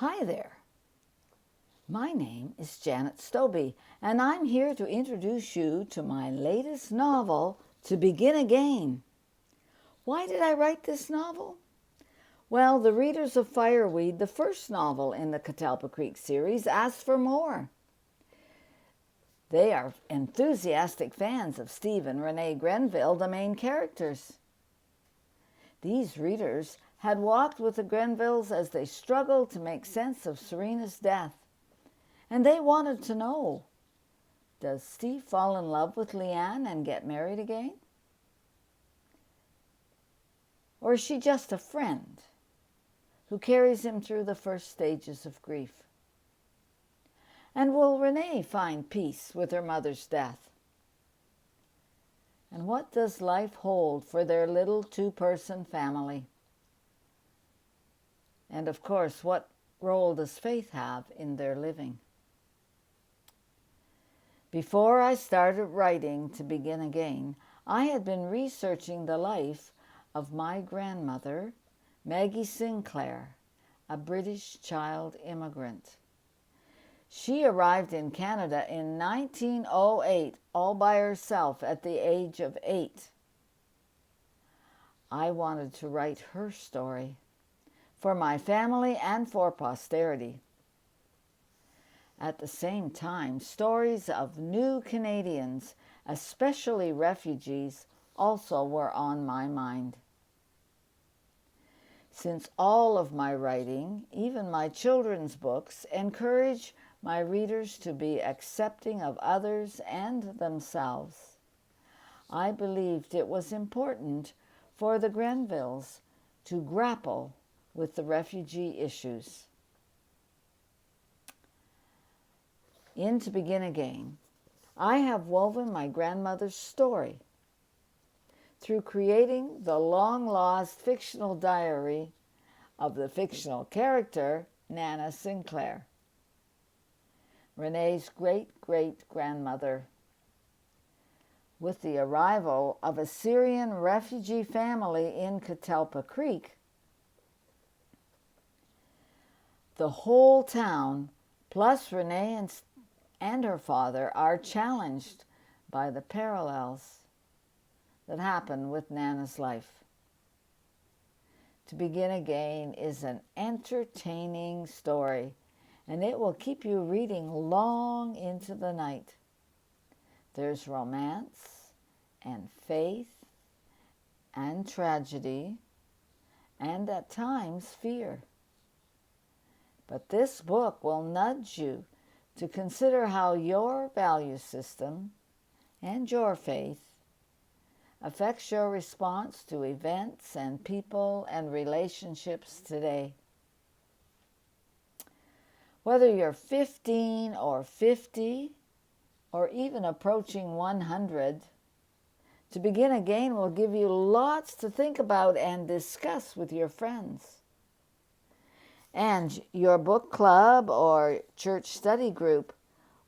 Hi there. My name is Janet Stobie, and I'm here to introduce you to my latest novel, To Begin Again. Why did I write this novel? Well, the readers of Fireweed, the first novel in the Catalpa Creek series, asked for more. They are enthusiastic fans of Steve and Renee Grenville, the main characters. These readers had walked with the Grenvilles as they struggled to make sense of Serena's death. And they wanted to know, does Steve fall in love with Leanne and get married again? Or is she just a friend who carries him through the first stages of grief? And will Renee find peace with her mother's death? And what does life hold for their little two-person family? And of course, what role does faith have in their living? Before I started writing To Begin Again, I had been researching the life of my grandmother, Maggie Sinclair, a British child immigrant. She arrived in Canada in 1908 all by herself at the age of 8. I wanted to write her story for my family and for posterity. At the same time, stories of new Canadians, especially refugees, also were on my mind. Since all of my writing, even my children's books, encourage my readers to be accepting of others and themselves, I believed it was important for the Grenvilles to grapple with the refugee issues. In To Begin Again, I have woven my grandmother's story through creating the long-lost fictional diary of the fictional character Nana Sinclair, Renee's great-great-grandmother. With the arrival of a Syrian refugee family in Catalpa Creek, the whole town, plus Renee and her father, are challenged by the parallels that happen with Nana's life. To Begin Again is an entertaining story, and it will keep you reading long into the night. There's romance and faith and tragedy and at times fear. But this book will nudge you to consider how your value system and your faith affects your response to events and people and relationships today. Whether you're 15 or 50 or even approaching 100, To Begin Again will give you lots to think about and discuss with your friends. And your book club or church study group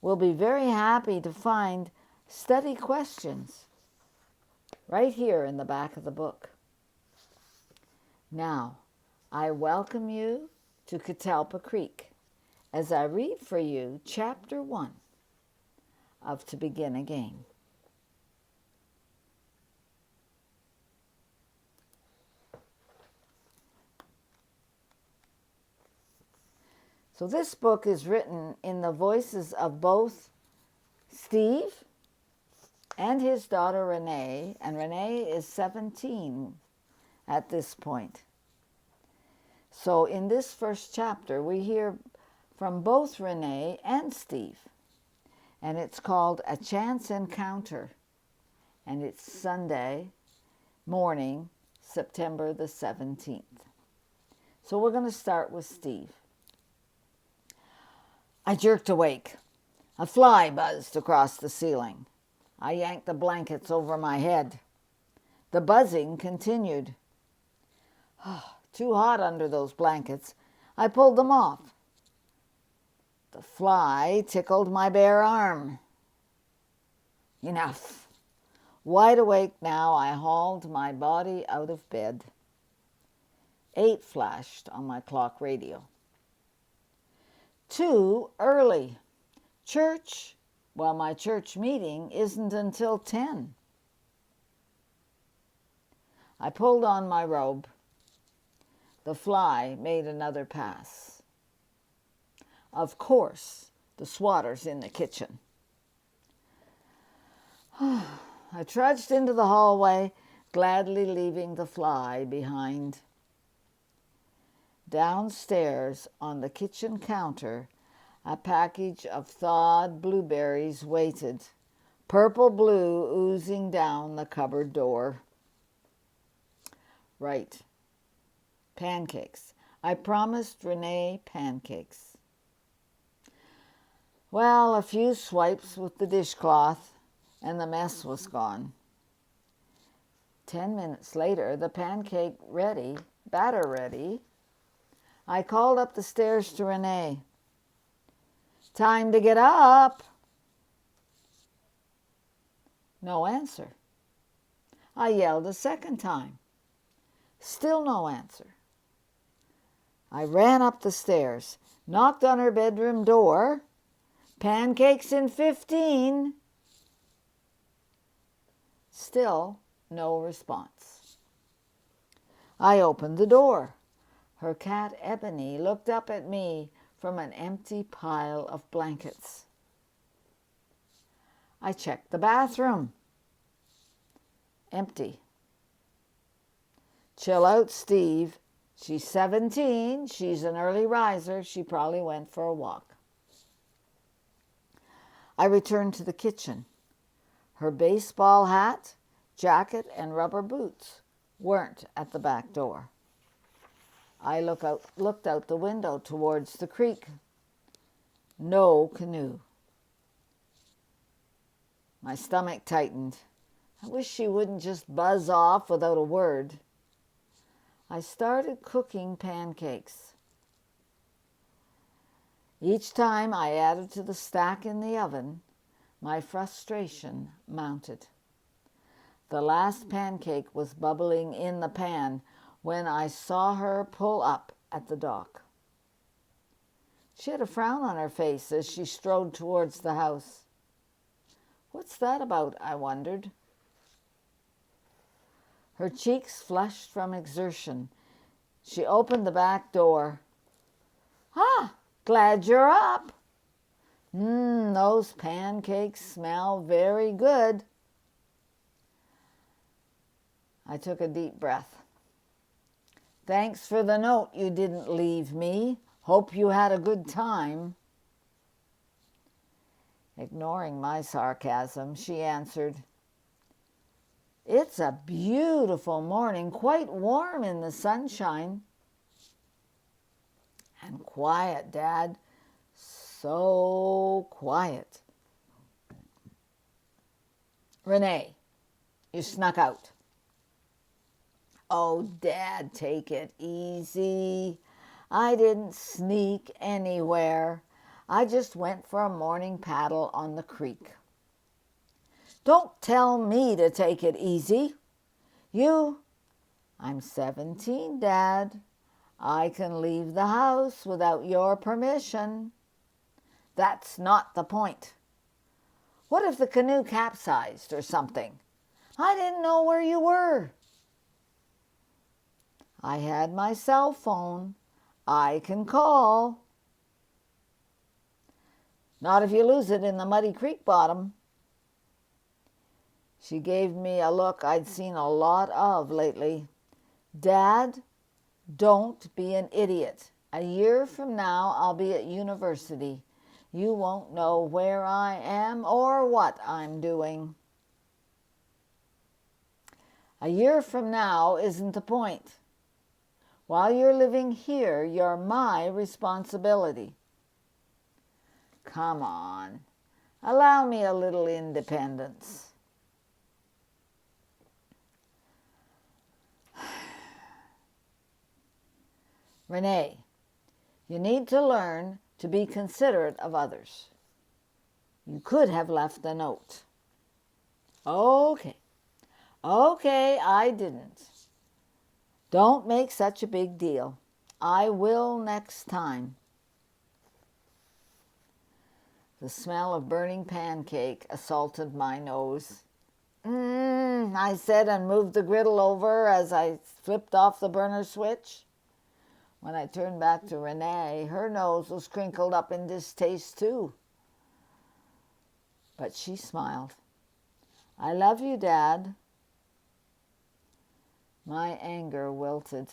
will be very happy to find study questions right here in the back of the book. Now, I welcome you to Catalpa Creek as I read for you Chapter 1 of To Begin Again. So this book is written in the voices of both Steve and his daughter Renee, and Renee is 17 at this point. So in this first chapter, we hear from both Renee and Steve, and it's called A Chance Encounter, and it's Sunday morning, September the 17th. So we're going to start with Steve. I jerked awake. A fly buzzed across the ceiling. I yanked the blankets over my head. The buzzing continued. Too hot under those blankets. I pulled them off. The fly tickled my bare arm. Enough. Wide awake now, I hauled my body out of bed. 8 flashed on my clock radio. Too early. Church, well, my church meeting isn't until 10. I pulled on my robe. The fly made another pass. Of course, the swatter's in the kitchen. I trudged into the hallway, gladly leaving the fly behind. Downstairs on the kitchen counter, a package of thawed blueberries waited, purple blue oozing down the cupboard door. Right. Pancakes. I promised Renee pancakes. Well, a few swipes with the dishcloth, and the mess was gone. 10 minutes later, the pancake ready, batter ready. I called up the stairs to Renee. Time to get up. No answer. I yelled a second time. Still no answer. I ran up the stairs, knocked on her bedroom door. Pancakes in 15. Still no response. I opened the door. Her cat Ebony looked up at me from an empty pile of blankets. I checked the bathroom. Empty. Chill out, Steve. She's 17. She's an early riser. She probably went for a walk. I returned to the kitchen. Her baseball hat, jacket, and rubber boots weren't at the back door. I looked out the window towards the creek. No canoe. My stomach tightened. I wish she wouldn't just buzz off without a word. I started cooking pancakes. Each time I added to the stack in the oven, my frustration mounted. The last pancake was bubbling in the pan when I saw her pull up at the dock. She had a frown on her face as she strode towards the house. What's that about, I wondered. Her cheeks flushed from exertion. She opened the back door. Ah, glad you're up. Those pancakes smell very good. I took a deep breath. Thanks for the note you didn't leave me. Hope you had a good time. Ignoring my sarcasm, she answered, It's a beautiful morning, quite warm in the sunshine. And quiet, Dad. So quiet. Renee, you snuck out. Oh, Dad, take it easy. I didn't sneak anywhere. I just went for a morning paddle on the creek. Don't tell me to take it easy. I'm 17, Dad. I can leave the house without your permission. That's not the point. What if the canoe capsized or something? I didn't know where you were. I had my cell phone. I can call. Not if you lose it in the muddy creek bottom. She gave me a look I'd seen a lot of lately. Dad, don't be an idiot. A year from now, I'll be at university. You won't know where I am or what I'm doing. A year from now isn't the point. While you're living here, you're my responsibility. Come on, allow me a little independence. Renee, you need to learn to be considerate of others. You could have left a note. Okay, I didn't. Don't make such a big deal. I will next time. The smell of burning pancake assaulted my nose. I said and moved the griddle over as I flipped off the burner switch. When I turned back to Renee, her nose was crinkled up in distaste too. But she smiled. I love you, Dad. My anger wilted.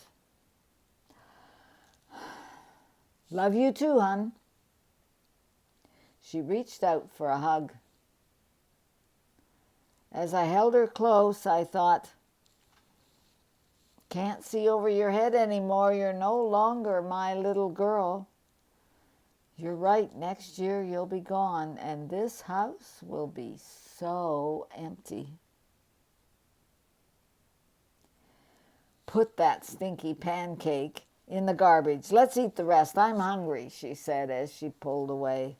Love you too, hon. She reached out for a hug. As I held her close, I thought, can't see over your head anymore. You're no longer my little girl. You're right, next year you'll be gone, and this house will be so empty. Put that stinky pancake in the garbage. Let's eat the rest. I'm hungry, she said as she pulled away.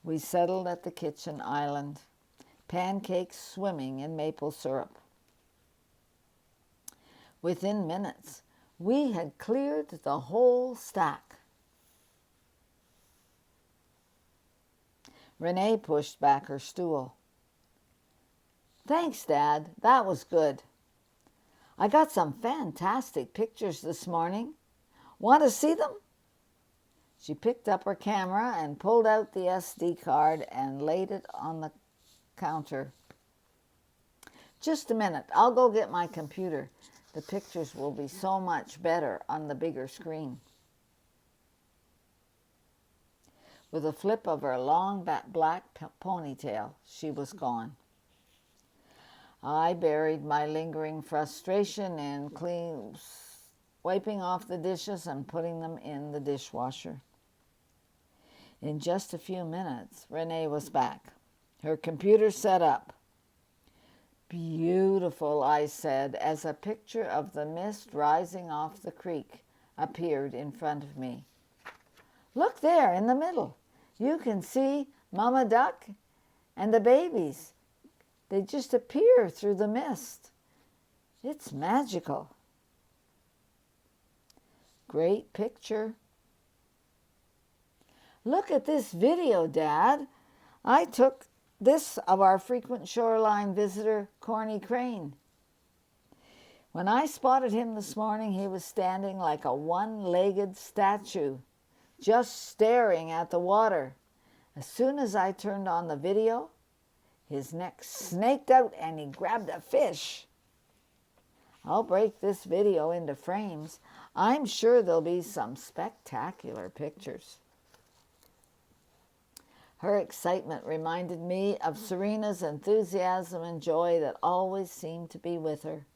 We settled at the kitchen island, pancakes swimming in maple syrup. Within minutes, we had cleared the whole stack. Renee pushed back her stool. Thanks, Dad. That was good. I got some fantastic pictures this morning. Want to see them? She picked up her camera and pulled out the SD card and laid it on the counter. Just a minute. I'll go get my computer. The pictures will be so much better on the bigger screen. With a flip of her long black ponytail, she was gone. I buried my lingering frustration in wiping off the dishes and putting them in the dishwasher. In just a few minutes, Renee was back, her computer set up. Beautiful, I said, as a picture of the mist rising off the creek appeared in front of me. Look there in the middle. You can see Mama Duck and the babies. They just appear through the mist. It's magical. Great picture. Look at this video, Dad. I took this of our frequent shoreline visitor, Corny Crane. When I spotted him this morning, he was standing like a one-legged statue, just staring at the water. As soon as I turned on the video, his neck snaked out and he grabbed a fish. I'll break this video into frames. I'm sure there'll be some spectacular pictures. Her excitement reminded me of Serena's enthusiasm and joy that always seemed to be with her.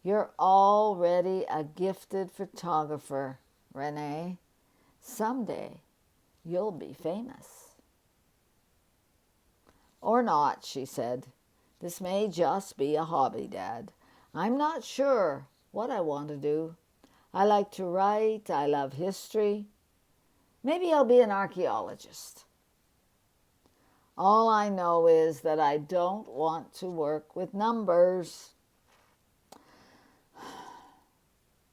You're already a gifted photographer, Renee. Someday you'll be famous. Or not, she said. This may just be a hobby, Dad. I'm not sure what I want to do. I like to write. I love history. Maybe I'll be an archaeologist. All I know is that I don't want to work with numbers.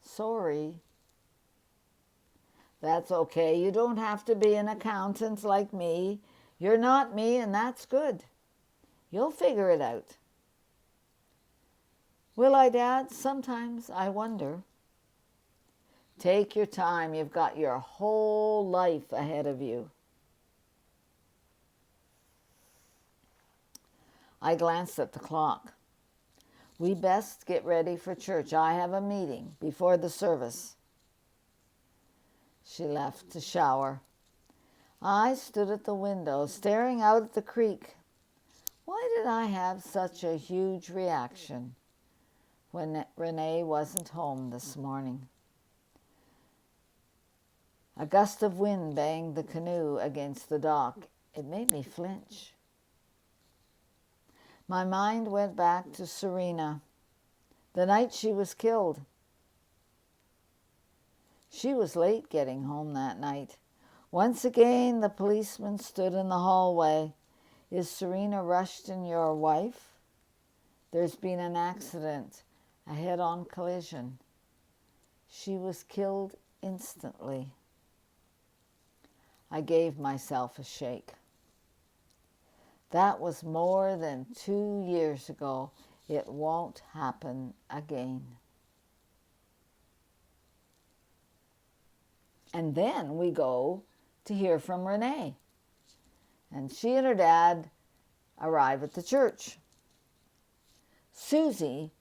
Sorry. That's okay. You don't have to be an accountant like me. You're not me, and that's good. You'll figure it out. Will I, Dad? Sometimes I wonder. Take your time. You've got your whole life ahead of you. I glanced at the clock. We best get ready for church. I have a meeting before the service. She left to shower. I stood at the window, staring out at the creek. Why did I have such a huge reaction when Renee wasn't home this morning? A gust of wind banged the canoe against the dock. It made me flinch. My mind went back to Serena, the night she was killed. She was late getting home that night. Once again, the policeman stood in the hallway. Is Serena Rushton your wife? There's been an accident, a head-on collision. She was killed instantly. I gave myself a shake. That was more than 2 years ago. It won't happen again. And then we go to hear from Renee. And she and her dad arrive at the church. Susie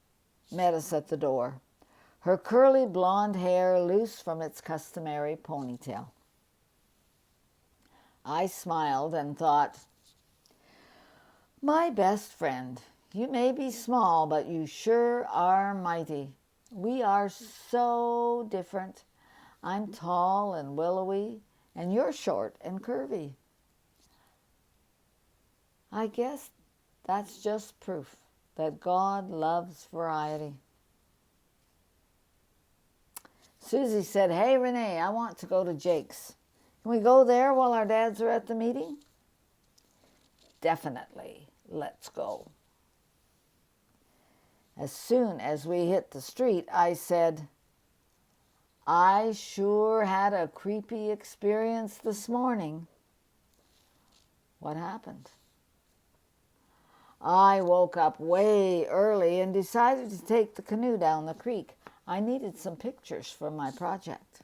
met us at the door, her curly blonde hair loose from its customary ponytail. I smiled and thought, my best friend, you may be small, but you sure are mighty. We are so different. I'm tall and willowy, and you're short and curvy. I guess that's just proof that God loves variety. Susie said, hey, Renee, I want to go to Jake's. Can we go there while our dads are at the meeting? Definitely. Let's go. As soon as we hit the street, I said, I sure had a creepy experience this morning. What happened? I woke up way early and decided to take the canoe down the creek. I needed some pictures for my project.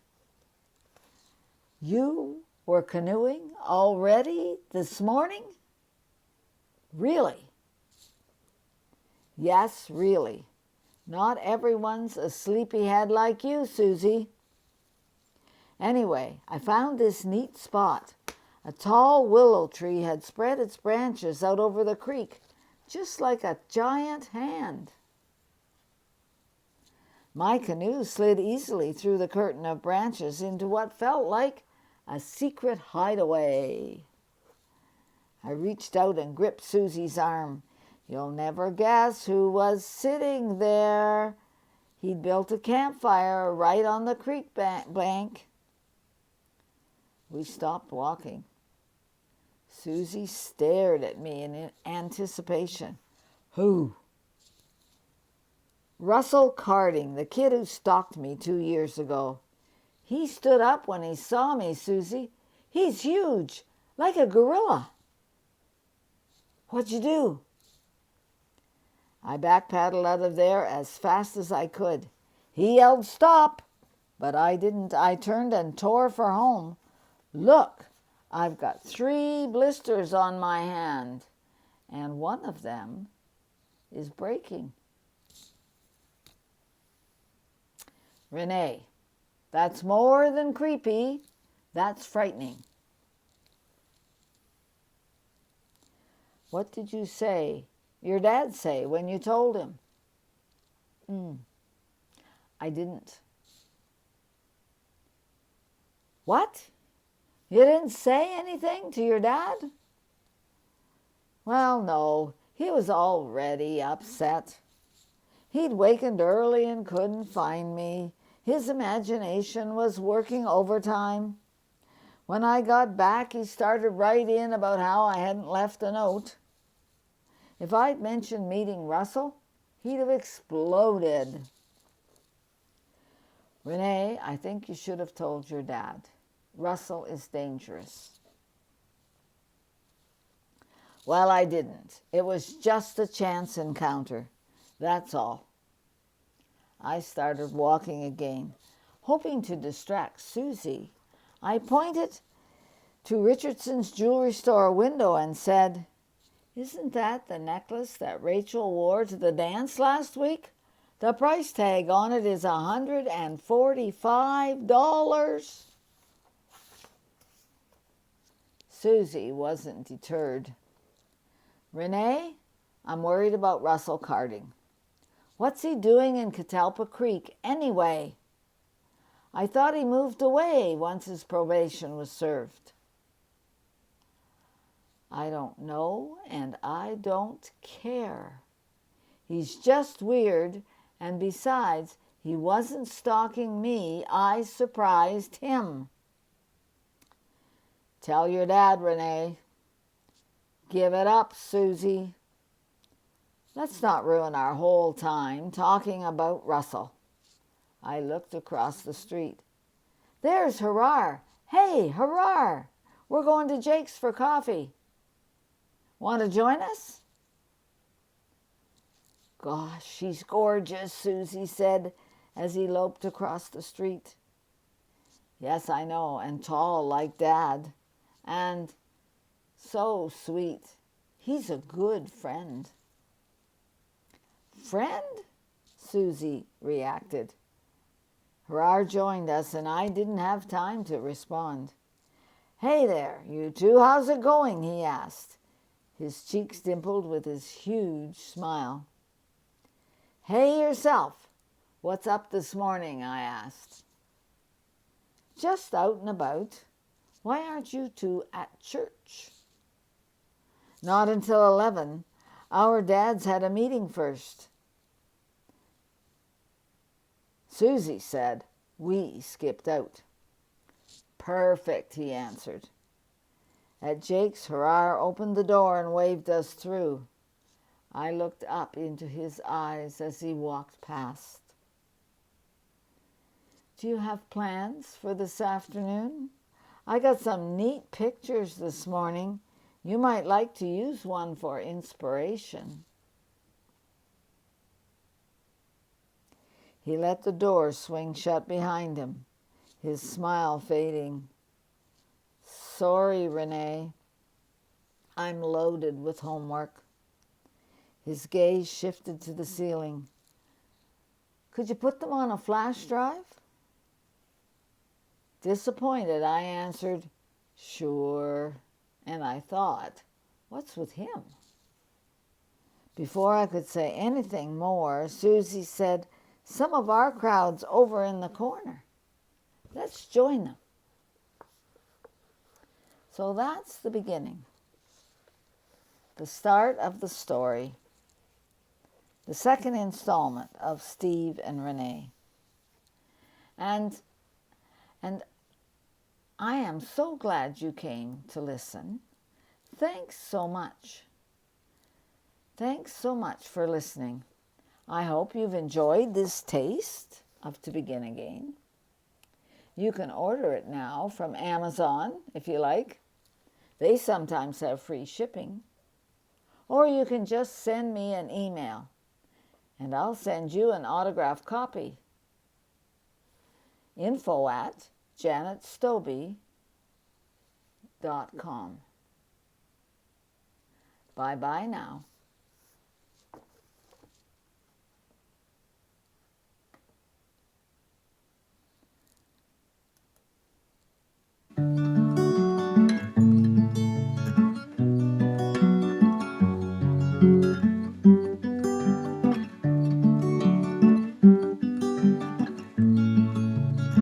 You were canoeing already this morning? Really? Yes, really. Not everyone's a sleepyhead like you, Susie. Anyway, I found this neat spot. A tall willow tree had spread its branches out over the creek, just like a giant hand. My canoe slid easily through the curtain of branches into what felt like a secret hideaway. I reached out and gripped Susie's arm. You'll never guess who was sitting there. He'd built a campfire right on the creek bank. We stopped walking. Susie stared at me in anticipation. Who? Russell Carding, the kid who stalked me 2 years ago. He stood up when he saw me, Susie. He's huge, like a gorilla. What'd you do? I backpedaled out of there as fast as I could. He yelled, stop, but I didn't. I turned and tore for home. Look, I've got 3 blisters on my hand, and one of them is breaking. Renee, that's more than creepy. That's frightening. What did you say, your dad say, when you told him? I didn't. What? You didn't say anything to your dad? Well, no, he was already upset. He'd wakened early and couldn't find me. His imagination was working overtime. When I got back, he started right in about how I hadn't left a note. If I'd mentioned meeting Russell, he'd have exploded. Renee, I think you should have told your dad. Russell is dangerous. Well, I didn't. It was just a chance encounter. That's all. I started walking again, hoping to distract Susie. I pointed to Richardson's jewelry store window and said, isn't that the necklace that Rachel wore to the dance last week? The price tag on it is $145. Susie wasn't deterred. Renee, I'm worried about Russell Carding. What's he doing in Catalpa Creek anyway? I thought he moved away once his probation was served. I don't know, and I don't care. He's just weird, and besides, he wasn't stalking me. I surprised him. Tell your dad, Renee. Give it up, Susie. Let's not ruin our whole time talking about Russell. I looked across the street. There's Harar. Hey, Harar, We're going to Jake's for coffee. Want to join us? Gosh, she's gorgeous, Susie said as he loped across the street. Yes, I know, and tall like Dad, and so sweet. He's a good friend. Friend? Susie reacted. Gerard joined us, and I didn't have time to respond. Hey there, you two, how's it going? He asked. His cheeks dimpled with his huge smile. Hey yourself, what's up this morning? I asked. Just out and about. Why aren't you two at church? Not until 11. Our dads had a meeting first. Susie said. We skipped out. Perfect, he answered. At Jake's, Gerard opened the door and waved us through. I looked up into his eyes as he walked past. Do you have plans for this afternoon? I got some neat pictures this morning. You might like to use one for inspiration. He let the door swing shut behind him, his smile fading. Sorry, Renee. I'm loaded with homework. His gaze shifted to the ceiling. Could you put them on a flash drive? Disappointed, I answered, sure. And I thought, what's with him? Before I could say anything more, Susie said, some of our crowd's over in the corner. Let's join them. So that's the beginning, the start of the story, the second installment of Steve and Renee. And I am so glad you came to listen. Thanks so much. Thanks so much for listening. I hope you've enjoyed this taste of To Begin Again. You can order it now from Amazon if you like. They sometimes have free shipping. Or you can just send me an email and I'll send you an autographed copy. info@janetstobie.com. Bye-bye now.